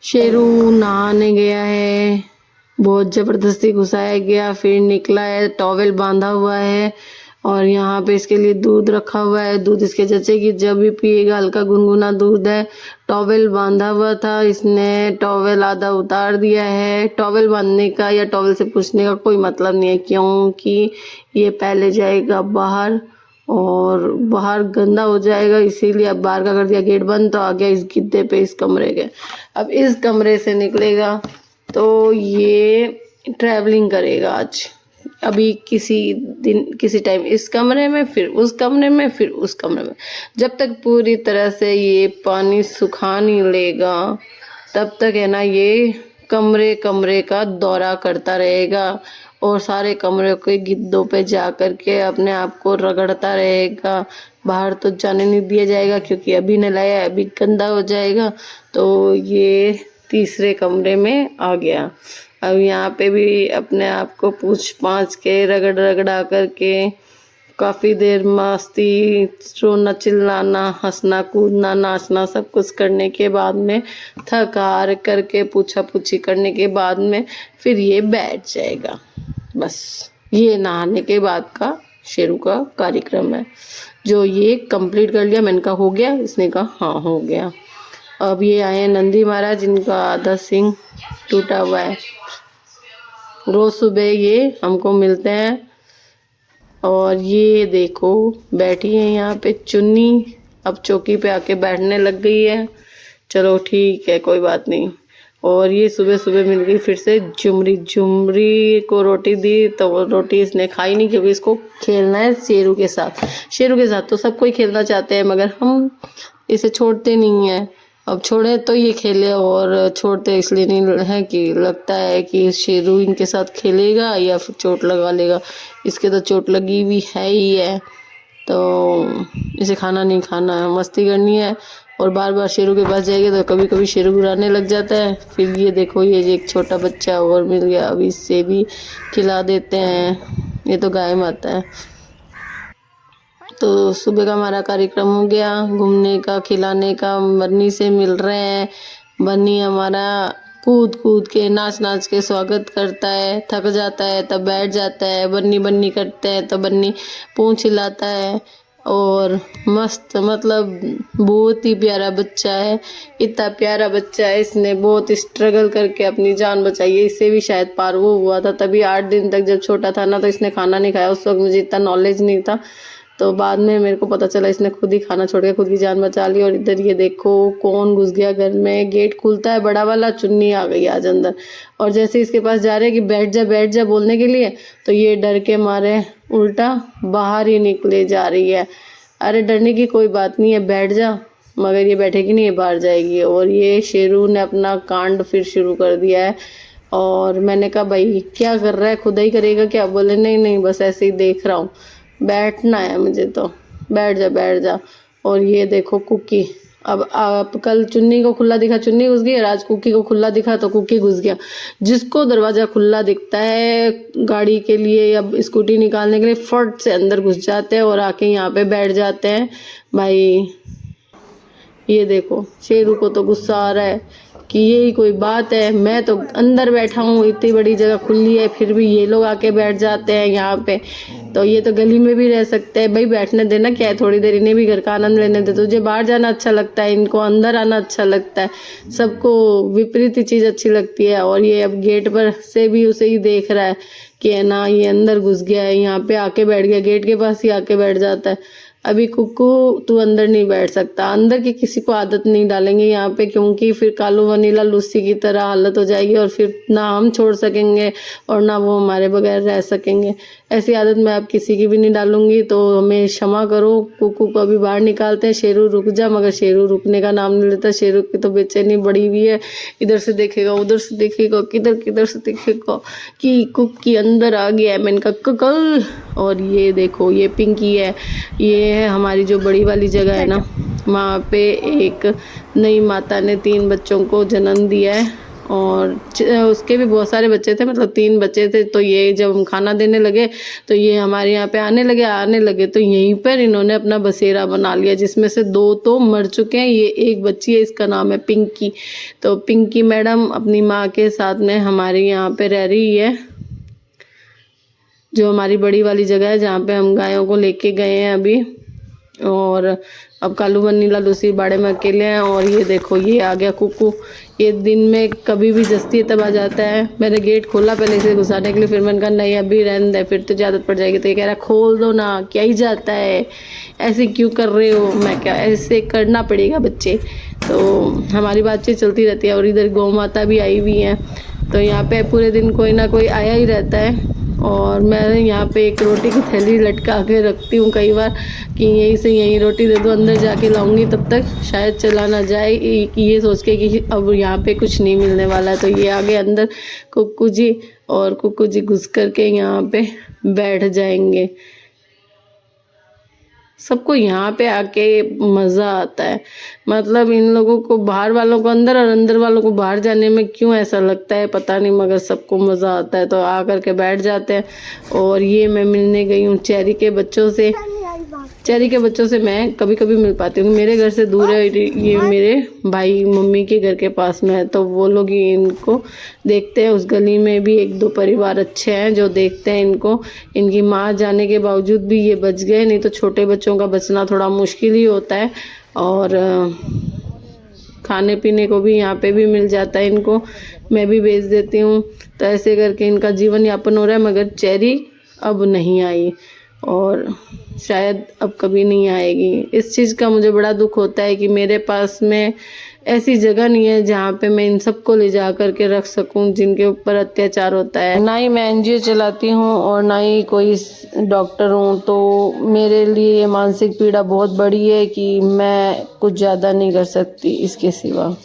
शेरू नहाने गया है, बहुत ज़बरदस्ती घुसाया गया, फिर निकला है, टॉवेल बांधा हुआ है और यहाँ पे इसके लिए दूध रखा हुआ है। दूध इसके जचेगी जब भी पिएगा, हल्का गुनगुना दूध है। टॉवेल बांधा हुआ था, इसने टॉवेल आधा उतार दिया है। टॉवेल बांधने का या टॉवेल से पूछने का कोई मतलब नहीं है, क्योंकि ये पहले जाएगा बाहर और बाहर गंदा हो जाएगा, इसीलिए अब बाहर का कर दिया। गेट बंद तो आ गया इस गिद्दे पे, इस कमरे के। अब इस कमरे से निकलेगा तो ये ट्रैवलिंग करेगा आज। अभी किसी दिन किसी टाइम इस कमरे में, फिर उस कमरे में, फिर उस कमरे में, जब तक पूरी तरह से ये पानी सुखा नहीं लेगा तब तक है ना ये कमरे कमरे का दौरा करता रहेगा और सारे कमरे के गिद्दों पे जा कर के अपने आप को रगड़ता रहेगा। बाहर तो जाने नहीं दिया जाएगा क्योंकि अभी नलाया, अभी गंदा हो जाएगा। तो ये तीसरे कमरे में आ गया। अब यहाँ पे भी अपने आप को पूछ पाछ के रगड़ रगड़ा करके काफ़ी देर मस्ती, रोना चिल्लाना, हंसना कूदना, नाचना सब कुछ करने के बाद में, थक हार करके पूछा पूछी करने के बाद में फिर ये बैठ जाएगा। बस ये नहाने के बाद का शेरू का कार्यक्रम है जो ये कंप्लीट कर लिया। मैंने कहा हो गया, इसने कहा हाँ हो गया। अब ये आए नंदी महाराज, जिनका आधा सिंह टूटा हुआ है। रोज सुबह ये हमको मिलते हैं और ये देखो बैठी है यहाँ पे चुन्नी, अब चौकी पे आके बैठने लग गई है। चलो ठीक है, कोई बात नहीं। और ये सुबह सुबह मिल गई फिर से झुमरी। झुमरी को रोटी दी तो वो रोटी इसने खाई नहीं, क्योंकि इसको खेलना है शेरू के साथ। शेरू के साथ तो सब कोई खेलना चाहते हैं, मगर हम इसे छोड़ते नहीं हैं। अब छोड़े तो ये खेले, और छोड़ते इसलिए नहीं है कि लगता है कि शेरू इनके साथ खेलेगा या फिर चोट लगा लेगा। इसके तो चोट लगी हुई है ही है, तो इसे खाना नहीं खाना है, मस्ती करनी है। और बार बार शेरू के पास जाएगी तो कभी कभी शेरू घुराने लग जाता है। फिर ये देखो ये एक छोटा बच्चा और मिल गया, अभी इससे भी खिला देते हैं। ये तो गाय माता है। तो सुबह का हमारा कार्यक्रम हो गया, घूमने का, खिलाने का। बन्नी से मिल रहे हैं। बन्नी हमारा कूद कूद के, नाच नाच के स्वागत करता है। थक जाता है तब बैठ जाता है। बन्नी बन्नी करते हैं तो बन्नी पूंछ हिलाता है। और मस्त, मतलब बहुत ही प्यारा बच्चा है। इतना प्यारा बच्चा है, इसने बहुत स्ट्रगल करके अपनी जान बचाई है। इससे भी शायद पारवो हुआ था तभी 8 दिन तक जब छोटा था ना, तो इसने खाना नहीं खाया। उस वक्त मुझे इतना नॉलेज नहीं था, तो बाद में मेरे को पता चला इसने खुद ही खाना छोड़ के खुद की जान बचा ली। और इधर ये देखो कौन घुस गया घर में। गेट खुलता है बड़ा वाला, चुन्नी आ गई आज अंदर। और जैसे इसके पास जा रहे हैं कि बैठ जा बोलने के लिए, तो ये डर के मारे उल्टा बाहर ही निकले जा रही है। अरे डरने की कोई बात नहीं है, बैठ जा। मगर ये बैठेगी नहीं, ये बाहर जाएगी। और ये शेरू ने अपना कांड फिर शुरू कर दिया है। और मैंने कहा भाई क्या कर रहा है, खुदा ही करेगा क्या? बोले नहीं नहीं, बस ऐसे ही देख रहा हूँ, बैठना है मुझे तो, बैठ जा बैठ जा। और ये देखो कुकी, अब आप कल चुन्नी को खुला दिखा चुन्नी घुस गई, और आज कुकी को खुला दिखा तो कुकी घुस गया। जिसको दरवाज़ा खुला दिखता है गाड़ी के लिए या स्कूटी निकालने के लिए, फट से अंदर घुस जाते हैं और आके यहाँ पे बैठ जाते हैं भाई। ये देखो शेरू को तो गुस्सा आ रहा है कि यही कोई बात है, मैं तो अंदर बैठा हूँ, इतनी बड़ी जगह खुली है, फिर भी ये लोग आके बैठ जाते हैं यहाँ पे। तो ये तो गली में भी रह सकते हैं भाई, बैठने देना क्या है, थोड़ी देर इन्हें भी घर का आनंद लेने दे। तुझे बाहर जाना अच्छा लगता है, इनको अंदर आना अच्छा लगता है। सबको विपरीत ही चीज़ अच्छी लगती है। और ये अब गेट पर से भी उसे ही देख रहा है कि है ना, ये अंदर घुस गया है, यहाँ पे आके बैठ गया, गेट के पास ही आके बैठ जाता है। अभी कुक्कू तू अंदर नहीं बैठ सकता, अंदर की किसी को आदत नहीं डालेंगे यहाँ पे, क्योंकि फिर कालू वनीला लूसी की तरह हालत हो जाएगी और फिर ना हम छोड़ सकेंगे और ना वो हमारे बगैर रह सकेंगे। ऐसी आदत मैं अब किसी की भी नहीं डालूंगी, तो हमें क्षमा करो। कुक्कू को अभी बाहर निकालते हैं। शेरू रुक जा, मगर शेरू रुकने का नाम नहीं लेता। शेरू की तो बेचैनी बड़ी हुई है, इधर से देखेगा उधर से देखेगा, किधर किधर से देखेगा कि कुक्की अंदर आ गया है। मैंने कहा कल। और ये देखो ये पिंकी है, ये है हमारी जो बड़ी वाली जगह है ना, वहाँ पे एक नई माता ने 3 बच्चों को जन्म दिया है। और उसके भी बहुत सारे बच्चे थे, मतलब 3 बच्चे थे। तो ये जब हम खाना देने लगे तो ये हमारे यहाँ पे आने लगे तो यहीं पर इन्होंने अपना बसेरा बना लिया, जिसमें से 2 तो मर चुके हैं। ये एक बच्ची है, इसका नाम है पिंकी। तो पिंकी मैडम अपनी माँ के साथ में हमारे यहाँ पे रह रही है, जो हमारी बड़ी वाली जगह है जहाँ पे हम गायों को लेके गए हैं अभी। और अब कालू बन्नी लालू सी बाड़े में अकेले हैं। और ये देखो ये आ गया कुकू। ये दिन में कभी भी जस्ती तब आ जाता है। मैंने गेट खोला पहले इसे घुसाने के लिए, फिर मैंने कहा नहीं अभी रहने दे, फिर तो आदत पड़ जाएगी। तो ये कह रहा खोल दो ना, क्या ही जाता है, ऐसे क्यों कर रहे हो। मैं क्या, ऐसे करना पड़ेगा बच्चे। तो हमारी बातचीत चलती रहती है। और इधर गौ माता भी आई हुई हैं, तो यहाँ पे पूरे दिन कोई ना कोई आया ही रहता है। और मैं यहाँ पे एक रोटी की थैली लटका के रखती हूँ कई बार कि यहीं से यहीं रोटी दे दो, अंदर जाके लाऊंगी तब तक शायद चला ना जाए, ये सोच के कि अब यहाँ पे कुछ नहीं मिलने वाला है। तो ये आगे अंदर कुक्कू जी, और कुक्कू जी घुस करके यहाँ पे बैठ जाएंगे। सबको यहाँ पे आके मज़ा आता है। मतलब इन लोगों को, बाहर वालों को अंदर और अंदर वालों को बाहर जाने में क्यों ऐसा लगता है पता नहीं, मगर सबको मज़ा आता है। तो आ करके बैठ जाते हैं। और ये मैं मिलने गई हूँ चेरी के बच्चों से। चेरी के बच्चों से मैं कभी कभी मिल पाती हूँ, मेरे घर से दूर है, ये मेरे भाई मम्मी के घर के पास में है। तो वो लोग ही इनको देखते हैं। उस गली में भी 1-2 परिवार अच्छे हैं जो देखते हैं इनको। इनकी माँ जाने के बावजूद भी ये बच गए, नहीं तो छोटे बच्चों का बचना थोड़ा मुश्किल ही होता है। और खाने पीने को भी यहाँ पे भी मिल जाता है इनको, मैं भी बेच देती हूँ। तो ऐसे करके इनका जीवन यापन हो रहा है। मगर चेरी अब नहीं आई और शायद अब कभी नहीं आएगी। इस चीज़ का मुझे बड़ा दुख होता है कि मेरे पास में ऐसी जगह नहीं है जहाँ पे मैं इन सबको ले जा कर के रख सकूं जिनके ऊपर अत्याचार होता है। ना ही मैं एनजीओ चलाती हूँ और ना ही कोई डॉक्टर हूँ। तो मेरे लिए ये मानसिक पीड़ा बहुत बड़ी है कि मैं कुछ ज़्यादा नहीं कर सकती इसके सिवा।